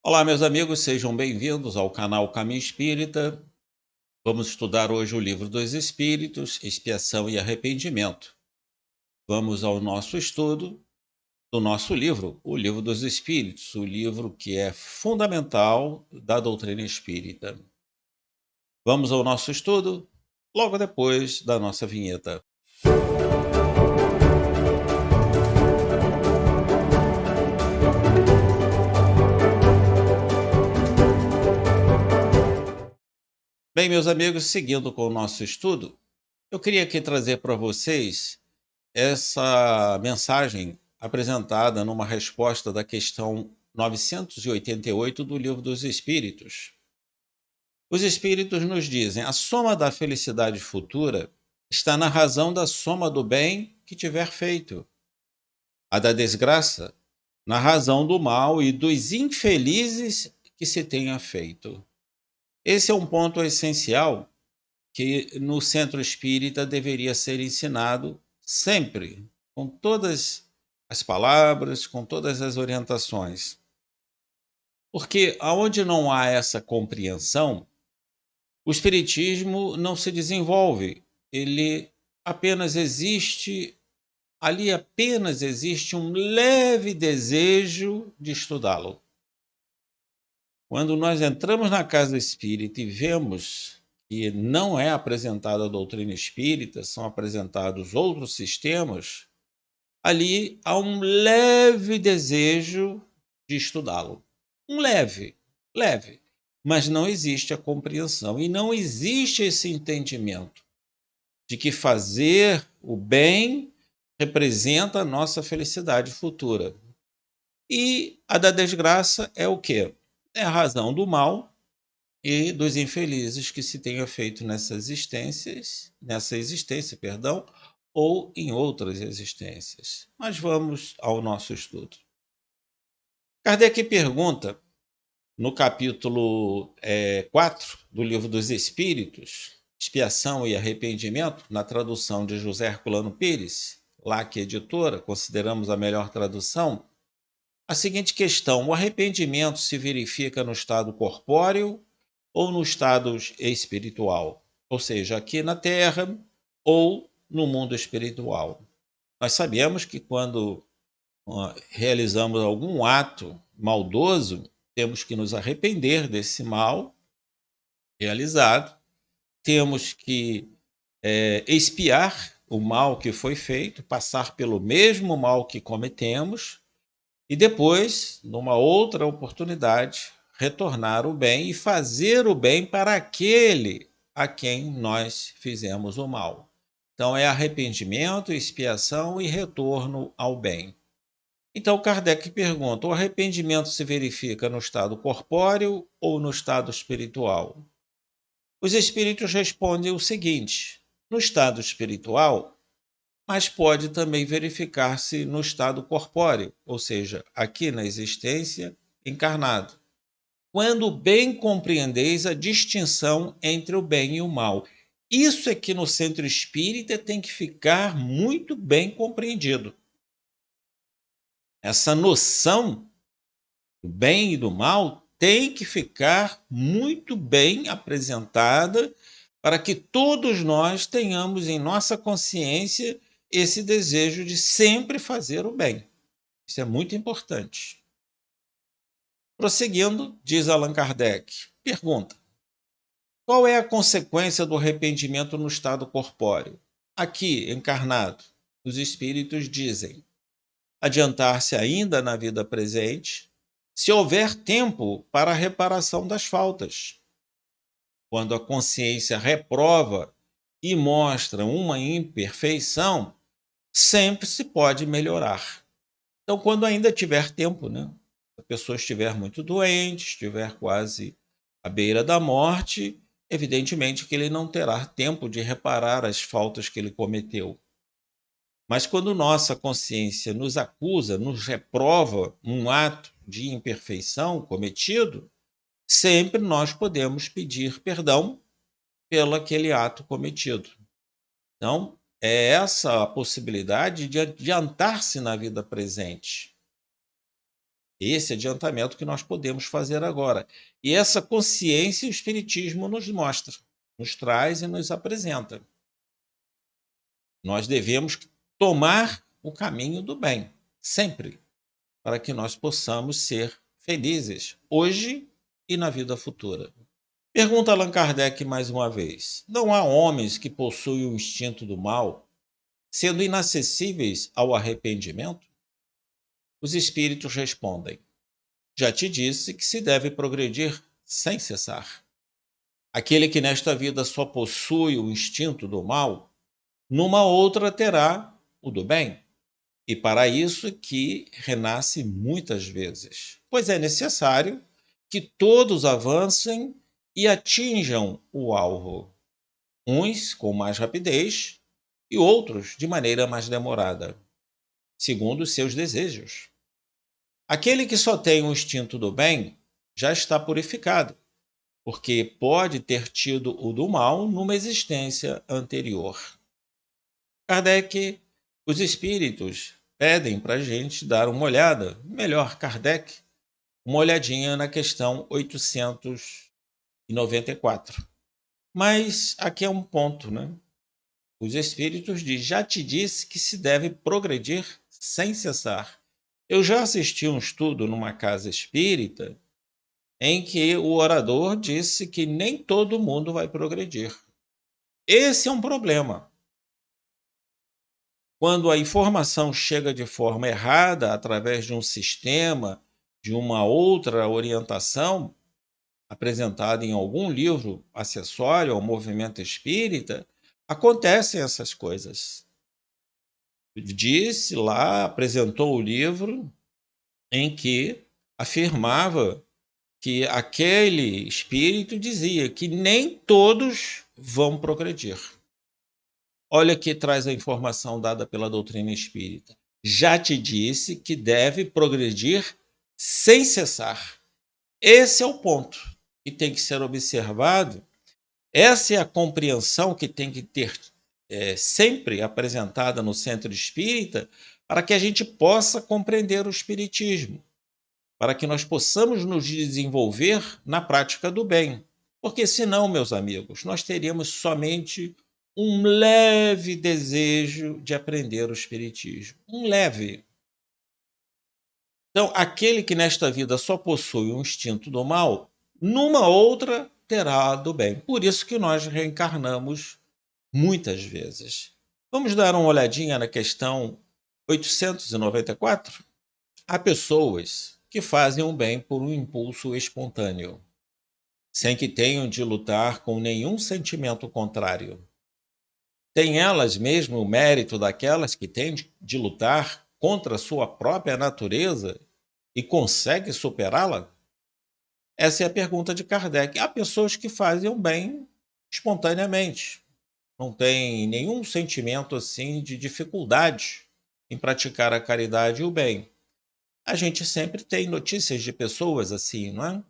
Olá, meus amigos, sejam bem-vindos ao canal Caminho Espírita. Vamos estudar hoje o Livro dos Espíritos, Expiação e Arrependimento. Vamos ao nosso estudo do nosso livro, o Livro dos Espíritos, o livro que é fundamental da doutrina espírita. Vamos ao nosso estudo logo depois da nossa vinheta. Bem, meus amigos, seguindo com o nosso estudo, eu queria aqui trazer para vocês essa mensagem apresentada numa resposta da questão 988 do Livro dos Espíritos. Os Espíritos nos dizem: a soma da felicidade futura está na razão da soma do bem que tiver feito, a da desgraça na razão do mal e dos infelizes que se tenha feito. Esse é um ponto essencial que no centro espírita deveria ser ensinado sempre, com todas as palavras, com todas as orientações. Porque aonde não há essa compreensão, o espiritismo não se desenvolve. Ele apenas existe, ali apenas existe um leve desejo de estudá-lo. Quando nós entramos na casa espírita e vemos que não é apresentada a doutrina espírita, são apresentados outros sistemas, ali há um leve desejo de estudá-lo. Um leve, leve. Mas não existe a compreensão e não existe esse entendimento de que fazer o bem representa a nossa felicidade futura. E a da desgraça é o quê? É a razão do mal e dos infelizes que se tenha feito nessa existência, perdão, ou em outras existências. Mas vamos ao nosso estudo. Kardec pergunta, no capítulo 4 do Livro dos Espíritos, Expiação e Arrependimento, na tradução de José Herculano Pires, LAC Editora, consideramos a melhor tradução, a seguinte questão: o arrependimento se verifica no estado corpóreo ou no estado espiritual? Ou seja, aqui na Terra ou no mundo espiritual. Nós sabemos que quando realizamos algum ato maldoso, temos que nos arrepender desse mal realizado, temos que expiar o mal que foi feito, passar pelo mesmo mal que cometemos e depois, numa outra oportunidade, retornar o bem e fazer o bem para aquele a quem nós fizemos o mal. Então, é arrependimento, expiação e retorno ao bem. Então, Kardec pergunta: o arrependimento se verifica no estado corpóreo ou no estado espiritual? Os espíritos respondem o seguinte: no estado espiritual, mas pode também verificar-se no estado corpóreo, ou seja, aqui na existência, encarnado. Quando bem compreendeis a distinção entre o bem e o mal. Isso é que no centro espírita tem que ficar muito bem compreendido. Essa noção do bem e do mal tem que ficar muito bem apresentada para que todos nós tenhamos em nossa consciência esse desejo de sempre fazer o bem. Isso é muito importante. Prosseguindo, diz Allan Kardec, pergunta: qual é a consequência do arrependimento no estado corpóreo? Aqui, encarnado, os espíritos dizem: adiantar-se ainda na vida presente, se houver tempo para a reparação das faltas. Quando a consciência reprova e mostra uma imperfeição, sempre se pode melhorar. Então, quando ainda tiver tempo, né? Se a pessoa estiver muito doente, estiver quase à beira da morte, evidentemente que ele não terá tempo de reparar as faltas que ele cometeu. Mas quando nossa consciência nos acusa, nos reprova um ato de imperfeição cometido, sempre nós podemos pedir perdão pelo aquele ato cometido. Então, é essa a possibilidade de adiantar-se na vida presente. Esse adiantamento que nós podemos fazer agora. E essa consciência o Espiritismo nos mostra, nos traz e nos apresenta. Nós devemos tomar o caminho do bem, sempre, para que nós possamos ser felizes, hoje e na vida futura. Pergunta Allan Kardec mais uma vez: não há homens que possuem o instinto do mal, sendo inacessíveis ao arrependimento? Os espíritos respondem: já te disse que se deve progredir sem cessar. Aquele que nesta vida só possui o instinto do mal, numa outra terá o do bem. E para isso que renasce muitas vezes, pois é necessário que todos avancem e atinjam o alvo, uns com mais rapidez e outros de maneira mais demorada, segundo os seus desejos. Aquele que só tem o instinto do bem já está purificado, porque pode ter tido o do mal numa existência anterior. Kardec, os espíritos pedem para a gente dar uma olhada, melhor, Kardec, uma olhadinha na questão 894. Mas aqui é um ponto, né? Os espíritos dizem: já te disse que se deve progredir sem cessar. Eu já assisti um estudo numa casa espírita em que o orador disse que nem todo mundo vai progredir. Esse é um problema. Quando a informação chega de forma errada, através de um sistema, de uma outra orientação, apresentada em algum livro acessório ao movimento espírita, acontecem essas coisas. Disse lá, apresentou o livro em que afirmava que aquele espírito dizia que nem todos vão progredir. Olha que traz a informação dada pela doutrina espírita. Já te disse que deve progredir sem cessar. Esse é o ponto que tem que ser observado. Essa é a compreensão que tem que ter sempre apresentada no centro espírita para que a gente possa compreender o espiritismo, para que nós possamos nos desenvolver na prática do bem. Porque senão, meus amigos, nós teríamos somente um leve desejo de aprender o espiritismo. Um leve. Então, aquele que nesta vida só possui um instinto do mal, numa outra terá do bem. Por isso que nós reencarnamos muitas vezes. Vamos dar uma olhadinha na questão 894? Há pessoas que fazem o bem por um impulso espontâneo, sem que tenham de lutar com nenhum sentimento contrário. Têm elas mesmo o mérito daquelas que têm de lutar contra a sua própria natureza e conseguem superá-la? Essa é a pergunta de Kardec. Há pessoas que fazem o bem espontaneamente, não tem nenhum sentimento assim de dificuldade em praticar a caridade e o bem. A gente sempre tem notícias de pessoas assim, não é?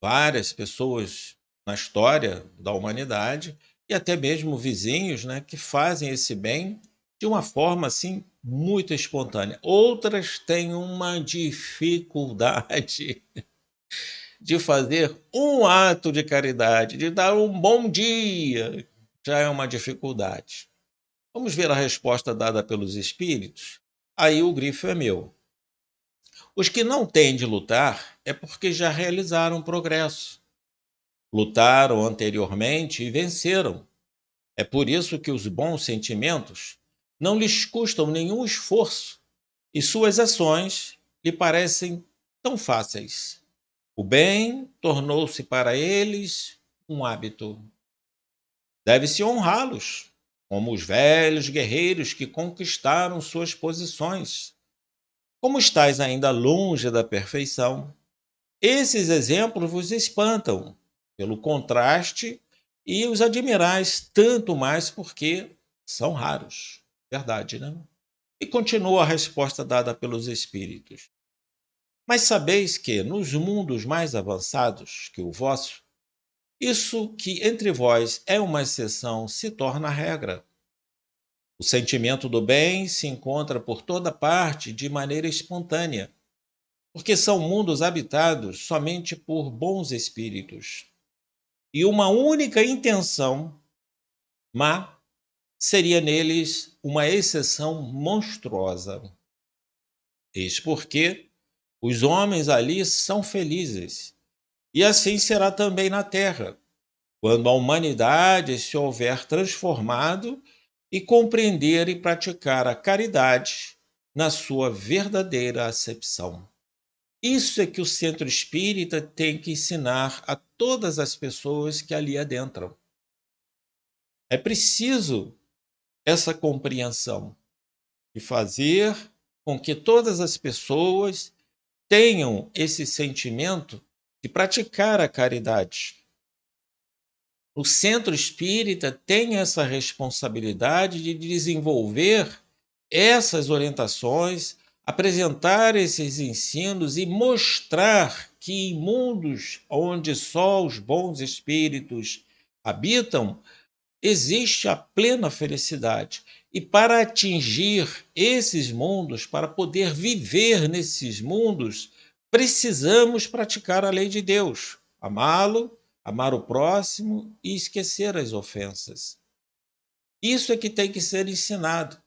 Várias pessoas na história da humanidade e até mesmo vizinhos, né, que fazem esse bem de uma forma assim muito espontânea. Outras têm uma dificuldade de fazer um ato de caridade, de dar um bom dia, já é uma dificuldade. Vamos ver a resposta dada pelos espíritos? Aí o grifo é meu. Os que não têm de lutar é porque já realizaram progresso. Lutaram anteriormente e venceram. É por isso que os bons sentimentos não lhes custam nenhum esforço e suas ações lhe parecem tão fáceis. O bem tornou-se para eles um hábito. Deve-se honrá-los, como os velhos guerreiros que conquistaram suas posições. Como estáis ainda longe da perfeição, esses exemplos vos espantam pelo contraste e os admirais tanto mais porque são raros. Verdade, né? E continua a resposta dada pelos espíritos. Mas sabeis que, nos mundos mais avançados que o vosso, isso que entre vós é uma exceção se torna regra. O sentimento do bem se encontra por toda parte de maneira espontânea, porque são mundos habitados somente por bons espíritos. E uma única intenção má seria neles uma exceção monstruosa. Eis porque os homens ali são felizes. E assim será também na terra, quando a humanidade se houver transformado e compreender e praticar a caridade na sua verdadeira acepção. Isso é que o centro espírita tem que ensinar a todas as pessoas que ali adentram. É preciso essa compreensão e fazer com que todas as pessoas tenham esse sentimento de praticar a caridade. O centro espírita tem essa responsabilidade de desenvolver essas orientações, apresentar esses ensinos e mostrar que em mundos onde só os bons espíritos habitam, existe a plena felicidade. E para atingir esses mundos, para poder viver nesses mundos, precisamos praticar a lei de Deus, amá-lo, amar o próximo e esquecer as ofensas. Isso é que tem que ser ensinado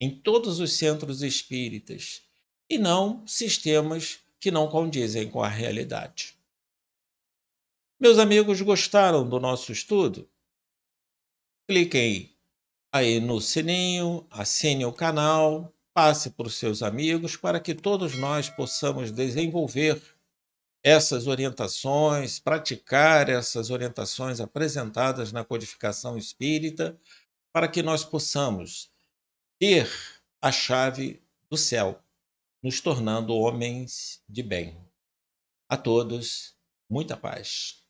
em todos os centros espíritas e não sistemas que não condizem com a realidade. Meus amigos, gostaram do nosso estudo? Cliquem aí no sininho, assine o canal, passe para os seus amigos para que todos nós possamos desenvolver essas orientações, praticar essas orientações apresentadas na codificação espírita, para que nós possamos ter a chave do céu, nos tornando homens de bem. A todos, muita paz.